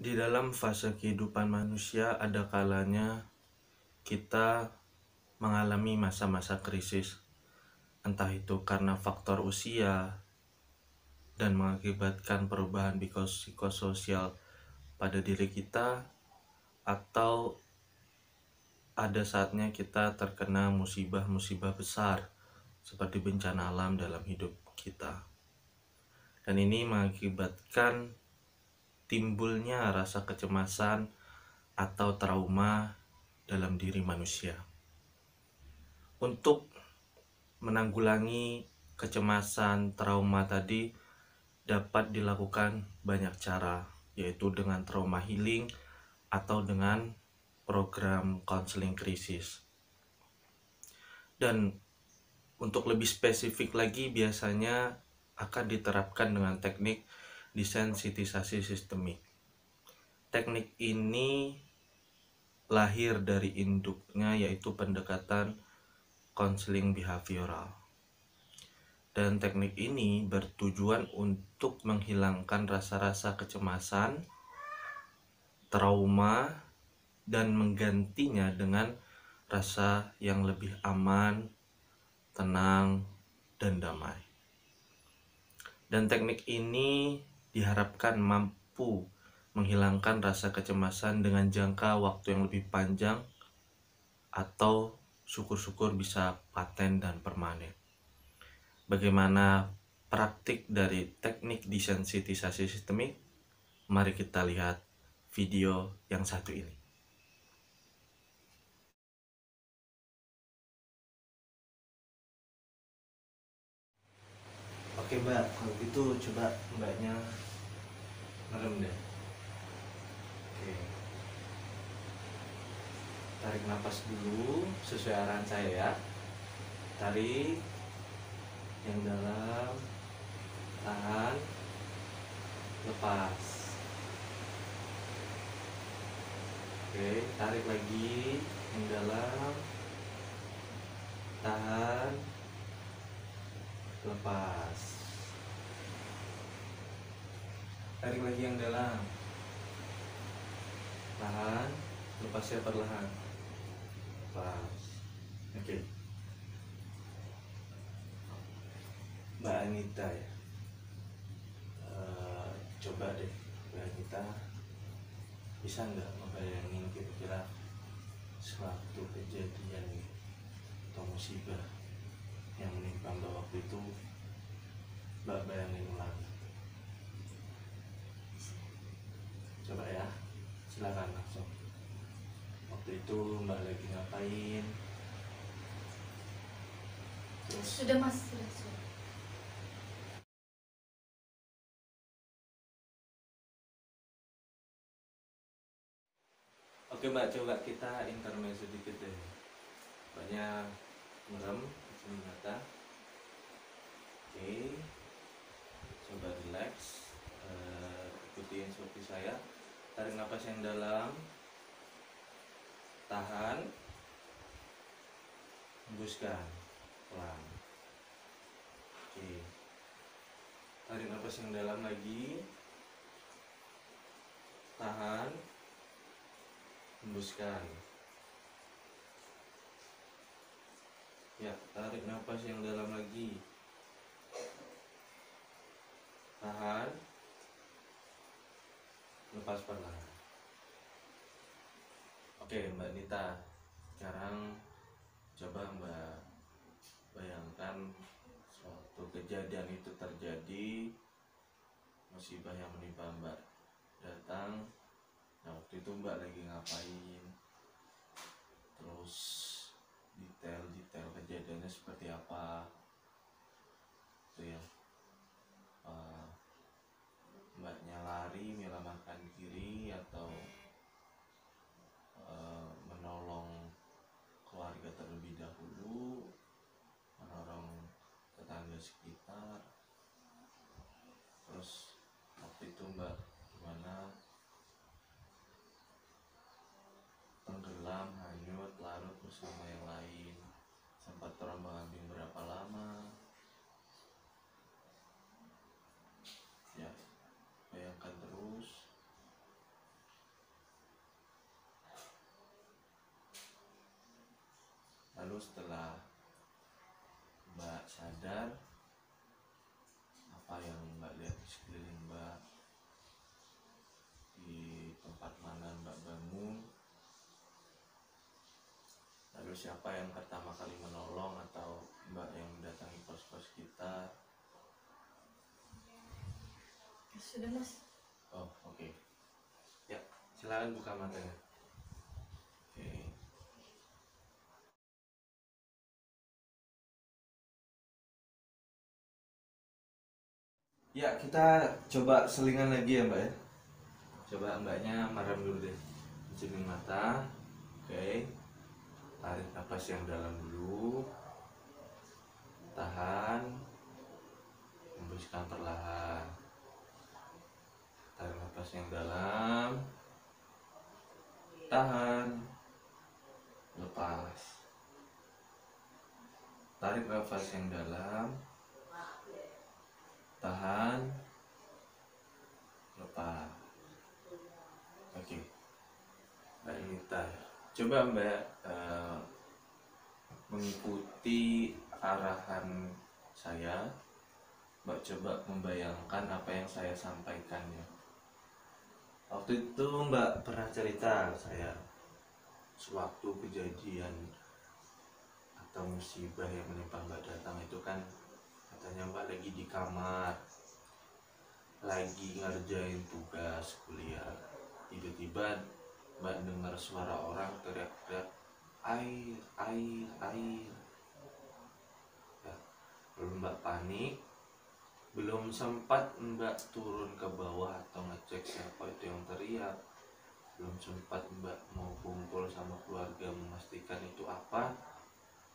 Di dalam fase kehidupan manusia ada kalanya kita mengalami masa-masa krisis, entah itu karena faktor usia dan mengakibatkan perubahan psikososial pada diri kita, atau ada saatnya kita terkena musibah-musibah besar seperti bencana alam dalam hidup kita. Dan ini mengakibatkan timbulnya rasa kecemasan atau trauma dalam diri manusia. Untuk menanggulangi kecemasan trauma tadi dapat dilakukan banyak cara, yaitu dengan trauma healing atau dengan program konseling krisis. Dan untuk lebih spesifik lagi biasanya akan diterapkan dengan teknik desensitisasi sistemik. Teknik ini lahir dari induknya yaitu pendekatan konseling behavioral. Dan teknik ini bertujuan untuk menghilangkan rasa-rasa kecemasan, trauma, dan menggantinya dengan rasa yang lebih aman, tenang, dan damai. Dan teknik ini diharapkan mampu menghilangkan rasa kecemasan dengan jangka waktu yang lebih panjang atau syukur-syukur bisa paten dan permanen. Bagaimana praktik dari teknik desensitisasi sistemik? Mari kita lihat video yang satu ini. Oke Mbak, kalau gitu coba Mbaknya merem deh. Oke. Tarik nafas dulu sesuai arahan saya ya. Tarik yang dalam, tahan, lepas. Oke, tarik lagi yang dalam, tahan, lepas. Tarik lagi yang dalam, tahan, lepasnya perlahan, lepas. Oke. Mbak Anita ya, coba deh Mbak Anita bisa nggak membayangin kira-kira suatu kejadian atau musibah yang menimpa Mbak waktu itu, Mbak bayangin ulang. Coba ya, silakan langsung. Waktu itu Mbak lagi ngapain? Terus Sudah mas, sudah. Oke Mbak, coba kita intermezzo dikit deh. Mbaknya merem, pejam mata. Oke, coba relax. Ikutin seperti saya. Tarik nafas yang dalam, tahan, hembuskan pelan. Oke, tarik nafas yang dalam lagi, tahan, hembuskan. Ya, tarik nafas yang dalam lagi, tahan, lepas perlahan. Oke Mbak Nita, sekarang coba Mbak bayangkan suatu kejadian itu terjadi, musibah yang menimpa Mbak datang. Nah waktu itu Mbak lagi ngapain, terus detail kejadiannya seperti apa itu ya. Mbaknya lari menyelamatkan diri atau menolong keluarga terlebih dahulu, menolong tetangga sekitar. Terus waktu itu Mbak gimana, tenggelam, hanyut, larut, bersih Lalu setelah Mbak sadar, apa yang Mbak lihat di sekeliling Mbak, di tempat mana Mbak bangun, lalu siapa yang pertama kali menolong atau Mbak yang mendatangi kos-kos kita? Sudah mas. Oh oke. Ya, silakan buka matanya. Oke. Ya, kita coba selingan lagi ya Mbak ya. Coba Mbaknya merem dulu deh, pejamkan mata. Oke, tarik nafas yang dalam dulu, tahan, hembuskan perlahan. Tarik nafas yang dalam, tahan, lepas. Tarik nafas yang dalam, tahan, lepas. Oke, Mbak Nita, coba Mbak mengikuti arahan saya. Mbak coba membayangkan apa yang saya sampaikan ya. Waktu itu Mbak pernah cerita saya, sewaktu kejadian atau musibah yang menimpa Mbak datang itu kan, katanya Mbak lagi di kamar, lagi ngerjain tugas kuliah. Tiba-tiba Mbak dengar suara orang teriak-teriak, air, air, air. Ya, lalu Mbak panik. Belum sempat Mbak turun ke bawah atau ngecek siapa itu yang teriak, belum sempat Mbak mau kumpul sama keluarga memastikan itu apa,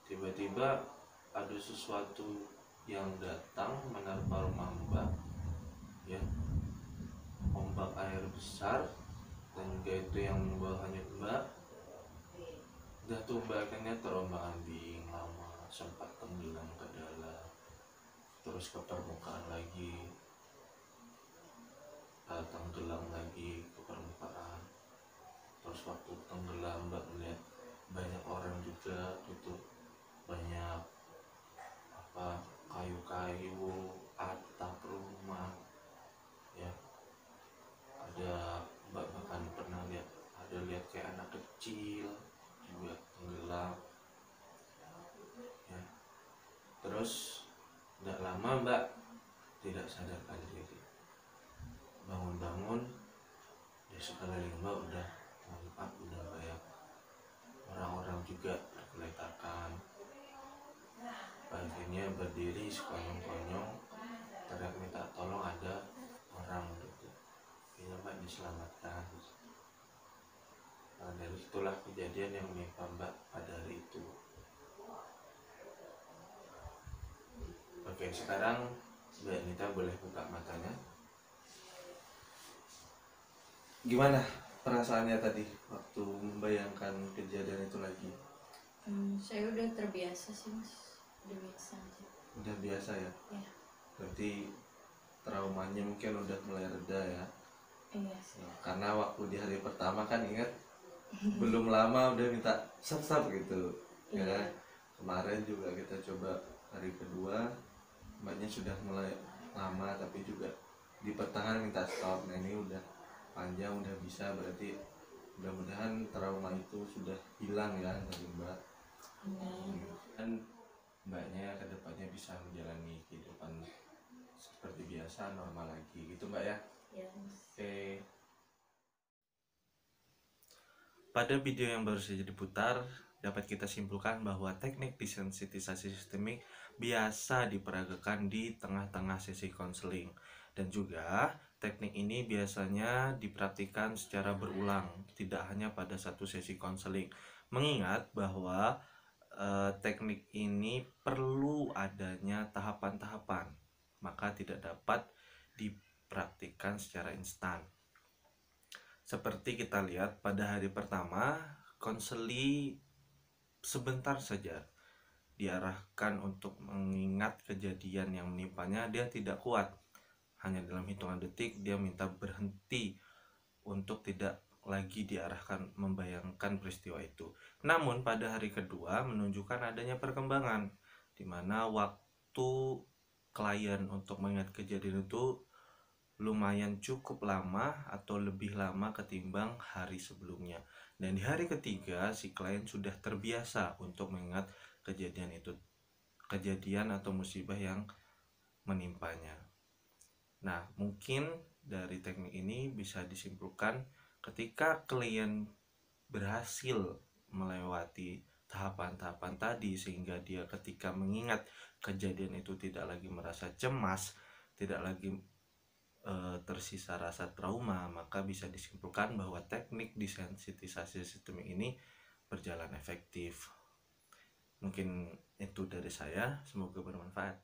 tiba-tiba ada sesuatu yang datang menerpa rumah Mbak ya, ombak air besar, dan juga itu yang membawa hanyut Mbak. Udah tuh Mbak akhirnya terombang-ambing, lama sempat tenggelam ke dalam, terus ke permukaan lagi, tenggelam lagi ke permukaan. Terus waktu tenggelam Mbak melihat banyak orang juga gitu, banyak apa, kayu-kayu atap rumah ya, ada Mbak bahkan pernah lihat kayak anak kecil juga tenggelam ya. Terus tidak lama Mbak tidak sadarkan diri, bangun-bangun di sekeliling Mbak udah lengkap, udah banyak orang-orang juga bergeletakan. Akhirnya berdiri sekonyong-konyong, teriak minta tolong, ada orang gitu. Akhirnya Mbak diselamatkan. Nah, dari itulah kejadian yang menimpa Mbak pada hari itu. Oke, sekarang Mbak Nita boleh buka matanya. Gimana perasaannya tadi waktu membayangkan kejadian itu lagi? Saya udah terbiasa sih mas, udah biasa aja. Udah biasa ya? Ya. Berarti traumanya mungkin udah mulai reda ya? Iya sih. Nah, karena waktu di hari pertama kan ingat, belum lama udah minta stop gitu ya. Iya. Kemarin juga kita coba hari kedua, Mbaknya sudah mulai lama tapi juga di pertengahan minta stop. Nah ini udah panjang, udah bisa, berarti mudah-mudahan trauma itu sudah hilang ya dari Mbak. Dan Mbaknya kedepannya bisa menjalani kehidupan seperti biasa, normal lagi gitu Mbak ya. Iya. Oke. Pada video yang baru saja diputar, dapat kita simpulkan bahwa teknik desensitisasi sistemik biasa diperagakan di tengah-tengah sesi konseling, dan juga teknik ini biasanya dipraktikkan secara berulang, tidak hanya pada satu sesi konseling. Mengingat bahwa teknik ini perlu adanya tahapan-tahapan, maka tidak dapat dipraktikkan secara instan. Seperti kita lihat pada hari pertama, konseli sebentar saja diarahkan untuk mengingat kejadian yang menimpanya. Dia tidak kuat, hanya dalam hitungan detik dia minta berhenti untuk tidak lagi diarahkan membayangkan peristiwa itu. Namun pada hari kedua menunjukkan adanya perkembangan, di mana waktu klien untuk mengingat kejadian itu lumayan cukup lama atau lebih lama ketimbang hari sebelumnya. Dan di hari ketiga si klien sudah terbiasa untuk mengingat kejadian atau musibah yang menimpanya. Nah, mungkin dari teknik ini bisa disimpulkan ketika klien berhasil melewati tahapan-tahapan tadi sehingga dia ketika mengingat kejadian itu tidak lagi merasa cemas, tidak lagi tersisa rasa trauma, maka bisa disimpulkan bahwa teknik desensitisasi sistemik ini berjalan efektif. Mungkin itu dari saya, semoga bermanfaat.